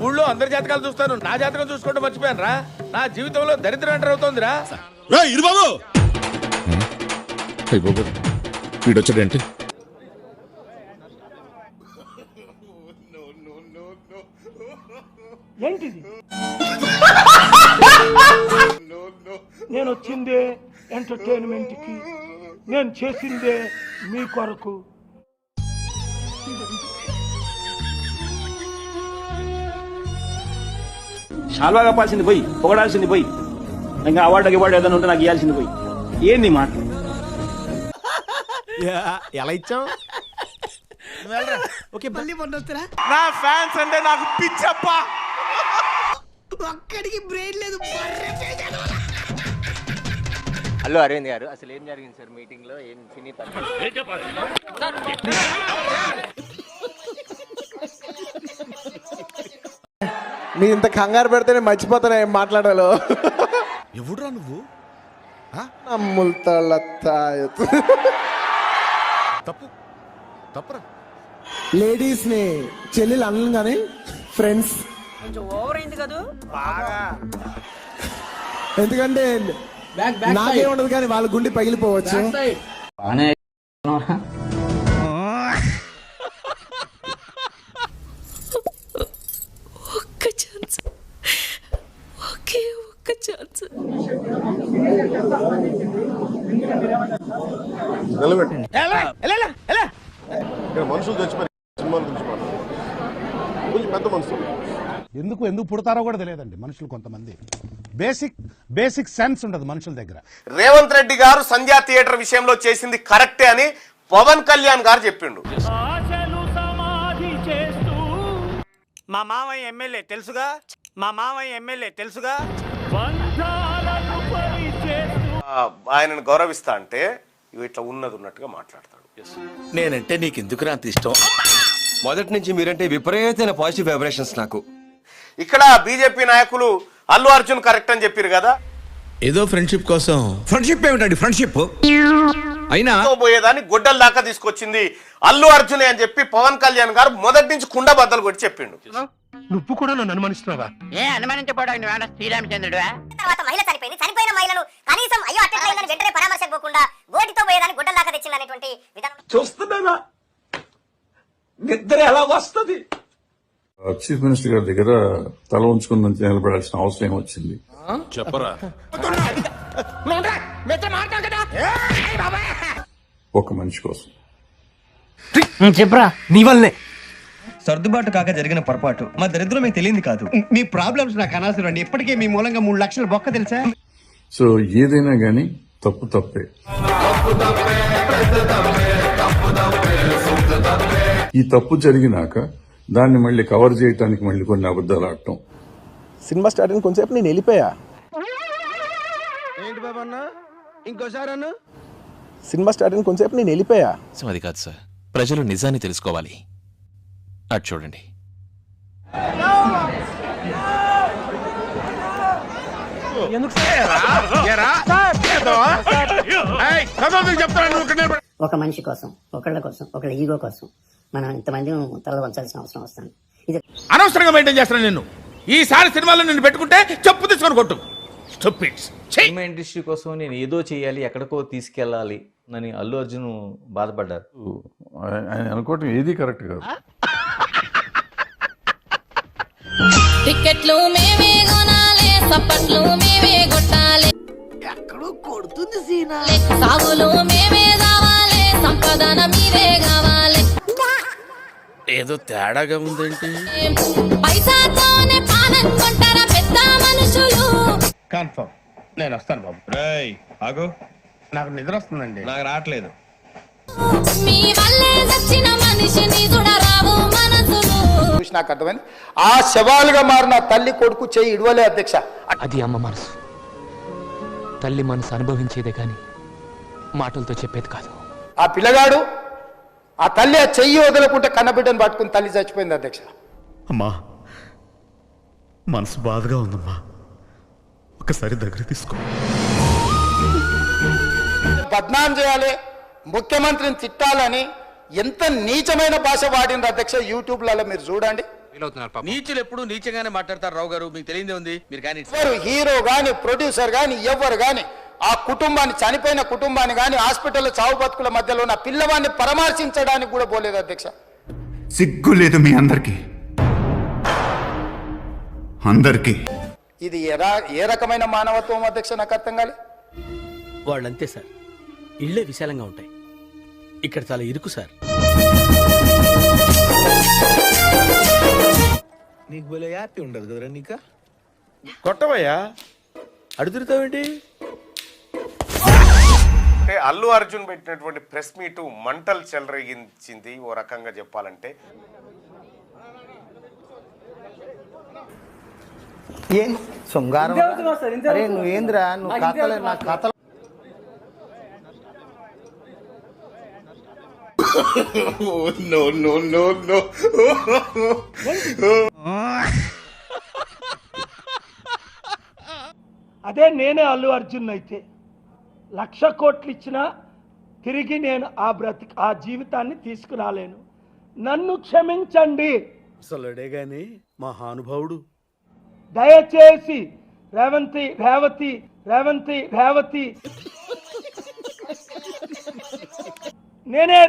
ఊళ్ళో అందరి జాతకాలు చూస్తాను, నా జాతకం చూసుకుంటూ మర్చిపోయాను రా. నా జీవితంలో దరిద్రం ఎంటర్ అవుతోందిరా. వీడొచ్చాడేంటి? ఏంటిది? నేను వచ్చిందే ఎంటర్టైన్మెంట్ కి, నేను చేసిందే మీ కొరకు. శాల్వా కప్పాల్సింది పోయి, పొగడాల్సింది పోయి, ఇంకా అవార్డు ఏదైనా ఉంటే నాకు ఇవ్వాల్సింది పోయి. ఏంది మాట? ఎలా ఇచ్చావు? నా ఫ్యాన్స్ అంటే నాకు పిచ్చప్ప. ఒక్కడికి బ్రెయిన్ లేదు. అల్లు అరవింద్ గారు, అసలు ఏం జరిగింది సార్ మీటింగ్ లో? ఏం ఫిని మీ ఇంత కంగారు పెడితేనే మర్చిపోతాను ఏం మాట్లాడాలో. ఎవడురా నువ్వు? తప్పురా. లేడీస్ ని చెల్లెలు అనను కానీ ఫ్రెండ్స్ కొంచెం ఓవర్ అయింది కదా. ఎందుకంటే నాకే ఉండదు కానీ వాళ్ళ గుండె పగిలిపోవచ్చు. ఒక్క ఛాన్స్, ఒకే ఒక్క ఛాన్స్. మనుషులు తెచ్చిపోయి సినిమాల గురించి కొంచెం పెద్ద మనుషులు ఎందుకు పుడతారో కూడా తెలియదండి మనుషులు. కొంతమంది బేసిక్ సెన్స్ ఉండదు మనుషుల దగ్గర. రేవంత్ రెడ్డి గారు సంధ్యా థియేటర్ విషయంలో చేసింది కరెక్టే అని పవన్ కళ్యాణ్ గారు చెప్పిండు. మా మామయ్య ఎమ్మెల్యే తెలుసుగా, ఆయనను గౌరవిస్తా అంటే ఇట్లా ఉన్నట్టుగా మాట్లాడతాడు. నేనంటే నీకు ఎందుకు అంత ఇష్టం? మొదటి నుంచి మీరంటే విపరీతమైన పాజిటివ్ వైబ్రేషన్స్ నాకు. ఇక్కడ బీజేపీ నాయకులు అల్లు అర్జున్ కరెక్ట్ అని చెప్పారు కదా. ఏదో ఫ్రెండ్షిప్ కోసం. ఫ్రెండ్షిప్ ఏమిటండి? ఫ్రెండ్షిప్ అయినా పోయేదాన్ని గొడ్డల దాకా తీసుకొచ్చింది అల్లు అర్జునే అని చెప్పి పవన్ కళ్యాణ్ గారు మొదటి నుంచి కుండ బద్దలు కొట్టి చెప్పిండు. నువ్వు కూడా నన్ను అనుమానిస్తున్నావా? ఏ అనుమానించబోడానికి నువ్వేనా శ్రీరామచంద్రుడు? తర్వాత మహిళ చనిపోయింది, చనిపోయిన మహిళను కనీసం అయ్యో అట్లయిన వెంటనే పరామర్శకు పోకుండా గోటితో పోయేదాన్ని గుడ్డల దాకా తెచ్చింది అనేటువంటి విధానం చూస్తున్నానా? నిద్ర ఎలా వస్తుంది? చీఫ్ మినిస్టర్ గారి దగ్గర తల ఉంచుకుని నిలబడాల్సిన అవసరం ఏమొచ్చింది చెప్పరా? ఒక మనిషి కోసం చెప్పరా? నీ వల్లనే సర్దుబాటు కాక జరిగిన పొరపాటు. మా దరిద్రం మీకు తెలియంది కాదు. మీ ప్రాబ్లమ్స్ నాకు అనవసరం అండి. ఇప్పటికే మీ మూలంగా 3 లక్షల బొక్క తెలుసా? సో ఏదైనా గానీ తప్పే. ఈ తప్పు జరిగినాక దాన్ని మళ్ళీ కవర్ చేయడానికి మళ్ళీ కొన్ని అబద్ధాలు ఆడటం. సినిమా స్టార్ట్ అయిన కొంచెంసేపు నేను వెళ్ళిపోయా. ఏంటి బాబు అన్న? ఇంకోసారి అన్న. సినిమా స్టార్ట్ అయిన కొంచెంసేపు నేను వెళ్ళిపోయా. అది కాదు సార్, ప్రజలు నిజాన్ని తెలుసుకోవాలి. అటు చూడండి. ఒక మనిషి కోసం, ఒకళ్ళ కోసం, ఒకళ్ళ ఈగో కోసం మనం ఇంతమంది తల వంచాల్సిన అవసరం వస్తుంది. ఇది అనవసరంగా మెయింటైన్ చేస్తాను నిన్ను. ఈసారి సినిమాలో నిన్ను పెట్టుకుంటే చెప్పు తీసుకొని కొట్టు. సినిమా ఇండస్ట్రీ కోసం నేను ఏదో చేయాలి, ఎక్కడికో తీసుకెళ్ళాలి అని అల్లు అర్జున్ బాధపడ్డారు. ఆయన అనుకోవటం ఏది కరెక్ట్ కాదు. టికెట్లు మేమే కొనాలి, సప్పట్లు మేమే కొట్టాలి, ఎక్కడో కొడుతుంది సీనా. సాగులు మేమే కావాలి, సంపాదన మీరే కావాలి. ఏదో తేడాగా ఉందేంటి? పైసాతోనే పాలన కొంటారా పెద్ద మనుషులు. కన్ఫర్మ్ నేను వస్తాను బాబు. ఆగు, నాకు నిద్ర వస్తుందండి. నాకు రావట్లేదు. మీ వల్లే చచ్చిన మనిషిని చూడరావు మనసులు. నాకు అర్థమైంది. ఆ శవాలుగా మారిన తల్లి కొడుకు చేయి ఇడవలే అధ్యక్ష. అది అమ్మ మనసు. తల్లి మనసు అనుభవించేదే కానీ మాటలతో చెప్పేది కాదు. ఆ పిల్లగాడు ఆ తల్లి ఆ చెయ్యి వదలకుంటే కన్నబిడ్డను పట్టుకుని తల్లి చచ్చిపోయింది అధ్యక్ష. అమ్మా మనసు బాధగా ఉందమ్మా, ఒకసారి దగ్గర తీసుకో. బద్నాం చేయాలి, ముఖ్యమంత్రిని తిట్టాలని ఎంత నీచమైన భాష వాడింది అధ్యక్ష. యూట్యూబ్లలో మీరు చూడండి. నీచులు ఎప్పుడు నీచంగానే మాట్లాడతారు రావు గారు, మీకు తెలియదే ఉంది. మీరు కానీ హీరో గాని ప్రొడ్యూసర్ గాని ఎవరు గాని ఆ కుటుంబాన్ని, చనిపోయిన కుటుంబాన్ని గాని హాస్పిటల్లో చావు బతుకుల మధ్యలో ఉన్న పిల్లవాడిని పరామర్శించడానికి కూడా పోలేదు అధ్యక్ష. సిగ్గు లేదు మీ అందరికి, అందరికి. ఇది ఏ రకమైన మానవత్వం అధ్యక్ష, నాకు అర్థం కాలే. వాళ్ళంతే సార్, ఇళ్లే విశాలంగా ఉంటాయి, ఇక్కడ చాలా ఇరుకు సార్. నీకు భలే హ్యాపీ ఉండదు కదరా నీకా? కొట్టవయ్యా, అడుగుతావేంటి? అంటే అల్లు అర్జున్ పెట్టినటువంటి ప్రెస్ మీటు మంటలు చెలరేగించింది ఓ రకంగా చెప్పాలంటే. ఏం శృంగారం? అరే నువ్వేంద్రా, నువ్వు కథలే నా కథలు. అదే నేనే అల్లు అర్జున్ అయితే 1,00,000 కోట్లు ఇచ్చినా తిరిగి నేను ఆ జీవితాన్ని తీసుకురాలేను. నన్ను క్షమించండి. అసలుడే గాని మహానుభావుడు. దయచేసి రేవంతి నేనే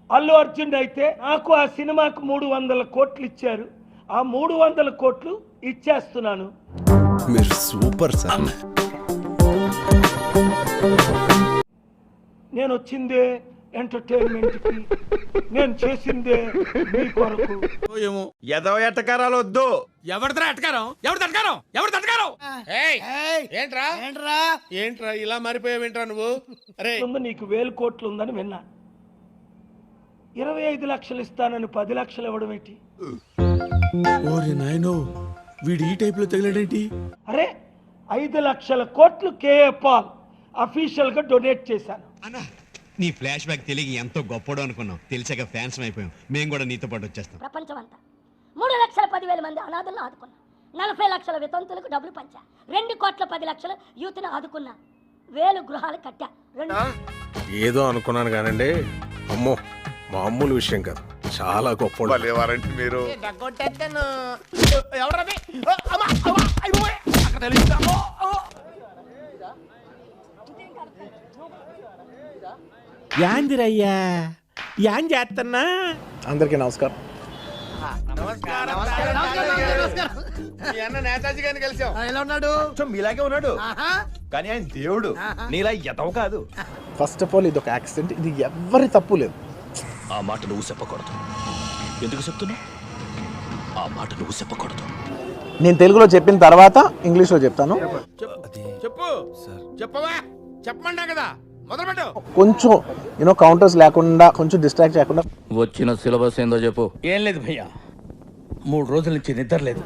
అల్లు అర్జున్ అయితే నాకు ఆ సినిమాకు 300 కోట్లు ఇచ్చారు. ఆ 300 కోట్లు ఇచ్చేస్తున్నాను. మీరు సూపర్ సార్. నేను వచ్చిందే ఎంటర్టైన్మెంట్ కి, నేను చేసిందే మీ కొరకు. ఏమో ఎదవ ఎట్టకారాలు వద్దు. ఏంట్రా ఇలా మారిపోయావేంట్రా నువ్వు? అరే నీకు 1000 కోట్లు ఉందని విన్నా. 25 లక్షలు ఇస్తానని 10 లక్షలు ఇవ్వడం ఏంటి? ఓరి నాయనో, వీడు ఈ టైప్ లో తగిలాడేంటి? అరే 5 లక్షల కోట్లు కేఏ పాల్ అఫీషియల్ గా డొనేట్ చేశాను. నీ ఫ్లాష్ బ్యాక్ తెలియక ఎంతో గొప్పడు అనుకున్నాం, తెలిసాక ఫ్యాన్స్ అయిపోయాం. మేము కూడా నీతో పాటు వచ్చేస్తాం. ప్రపంచం అంతా 3,10,000 మంది అనాథలను ఆదుకున్నా, 40 లక్షల వితంతులకు డబ్బులు పంచా, 2,10,00,000 యూత్ ని ఆదుకున్నా, 1000 గృహాలు కట్టా. ఏదో అనుకున్నాను కానండి, అమ్మో మామూలు విషయం కాదు, చాలా గొప్ప లేవారంటే మీరు. యాందిరయ్యా యాన్ చేస్తున్నా. అందరికీ నమస్కారం. నేతాజీ గారిని కలిసాం. ఎలా ఉన్నాడు? మీలాగే ఉన్నాడు, కానీ ఆయన దేవుడు, నీలా ఎదవ కాదు. ఫస్ట్ ఆఫ్ ఆల్ ఇది ఒక యాక్సిడెంట్, ఇది ఎవ్వరి తప్పు లేదు. ఆ మాట నువ్వు చెప్పకూడదు. ఎందుకు చెప్తున్నావు? ఆ మాట నువ్వు చెప్పకూడదు. నేను తెలుగులో చెప్పిన తర్వాత ఇంగ్లీష్ లో చెప్తాను. చెప్పవా, చెప్పమన్నా కదా, మొదలుపెట్టు. కొంచెం కౌంటర్స్ లేకుండా, కొంచెం డిస్ట్రాక్ట్ చేయకుండా. వచ్చిన సిలబస్ ఏందో చెప్పు. ఏం లేదు భయ్యా, 3 రోజుల నుంచి నిద్ర లేదు.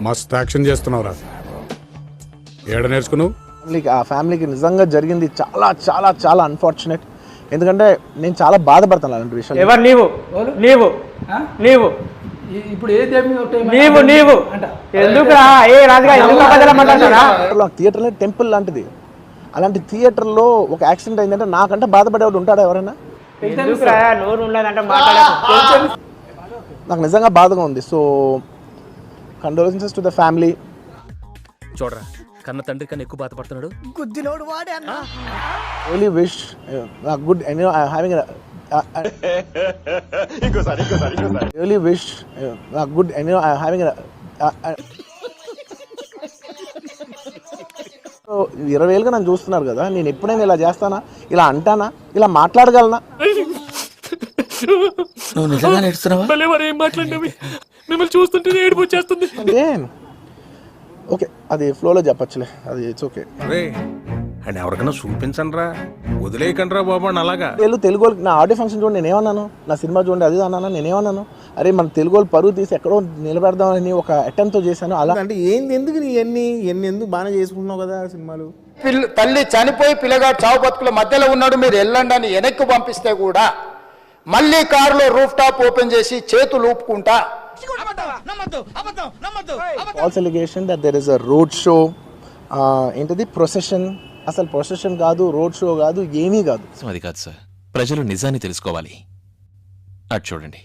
మస్తు యాక్షన్ చేస్తున్నావురా, ఏడ నేర్చుకున్నావు? ఆ ఫ్యామిలీకి నిజంగా జరిగింది చాలా చాలా చాలా అన్ఫార్చునేట్. ఎందుకంటే నేను చాలా బాధపడతాను అలాంటి విషయాలు. ఎవరు? నీవు ఇప్పుడు ఏ నీవు ఎందుకురా? ఏ రాజుగా ఎందుకు? థియేటర్ టెంపుల్ లాంటిది. అలాంటి థియేటర్లో ఒక యాక్సిడెంట్ అయిందంటే నాకంటే బాధపడేవాడు ఉంటాడా ఎవరైనా? నాకు నిజంగా బాధగా ఉంది. So condolences to the family. చూడరా, కన్న తండ్రి కన్నా ఎక్కువ బాధపడుతున్నాడు. గుద్దినోడు వాడే అన్న. Really wish good having really wish good having 20 ఏళ్ళుగా నన్ను చూస్తున్నారు కదా, నేను ఎప్పుడైనా ఇలా చేస్తానా, ఇలా అంటానా, ఇలా మాట్లాడగలనా? నువ్వు నిజంగా నేర్చున్నావా? మిమ్మల్ని చూస్తుంటే ఏడుపు వచ్చేస్తుంది. అంటే ఓకే, అది ఫ్లోలో చెప్పచ్చులే, అది ఇట్స్ ఓకే. అండ్ ఎవరికైనా చూపించండి రా, వదిలేయకండి రా బాబు అని. అలాగా తెలుగు నా ఆడియో ఫంక్షన్ చూడండి, నేనేమన్నాను? నా సినిమా చూడండి అది అన్నాను, నేనేమన్నాను? అరే మన తెలుగు వాళ్ళు పరువు తీసి ఎక్కడో నిలబెడదామని ఒక అటెంప్ట్తో చేశాను. అలా అంటే ఏంది, ఎందుకు నీ ఎన్ని ఎందుకు బాగానే చేసుకుంటున్నావు కదా సినిమాలు. తల్లి చనిపోయి పిల్లగాడు చావు బతుకుల మధ్యలో ఉన్నాడు, మీరు వెళ్ళండి అని వెనక్కి పంపిస్తే కూడా మళ్ళీ కారులో రూఫ్ టాప్ ఓపెన్ చేసి చేతులు ఊపుకుంటా. False allegation that there is a road show, ఏంటది ప్రొసెషన్. అసలు ప్రొసెషన్ కాదు, రోడ్ షో కాదు, ఏమీ కాదు. అది కాదు సార్, ప్రజలు నిజాన్ని తెలుసుకోవాలి. అటు చూడండి.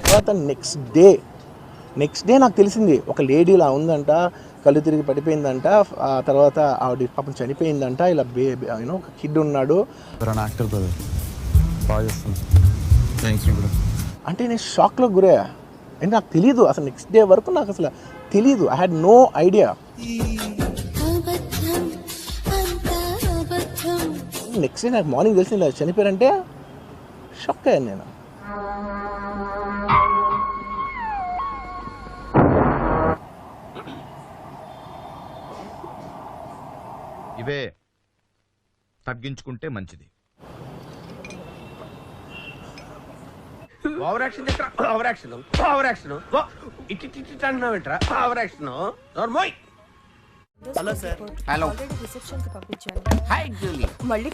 తర్వాత నెక్స్ట్ డే నాకు తెలిసింది ఒక లేడీ ఇలా ఉందంట, కళ్ళు తిరిగి పడిపోయిందంట, ఆ తర్వాత ఆవిడ పాపం చనిపోయిందంట, ఇలా యూనో ఒక కిడ్ ఉన్నాడు అంటే నేను షాక్లో గురయ్యా. అంటే నాకు తెలీదు అసలు, నెక్స్ట్ డే వరకు నాకు అసలు తెలీదు. I had no idea. Next day నాకు మార్నింగ్ తెలిసింది ఇలా చనిపోయారంటే షాక్ అయ్యాను నేను. ఇవే తగ్గించుకుంటే మంచిది. ఓవర్ యాక్షన్ ఇట్టి అంటున్నావేంట్రా? Over action. Hello sir. Hello reception కి పంపించాను. Hi Julie. మళ్ళీ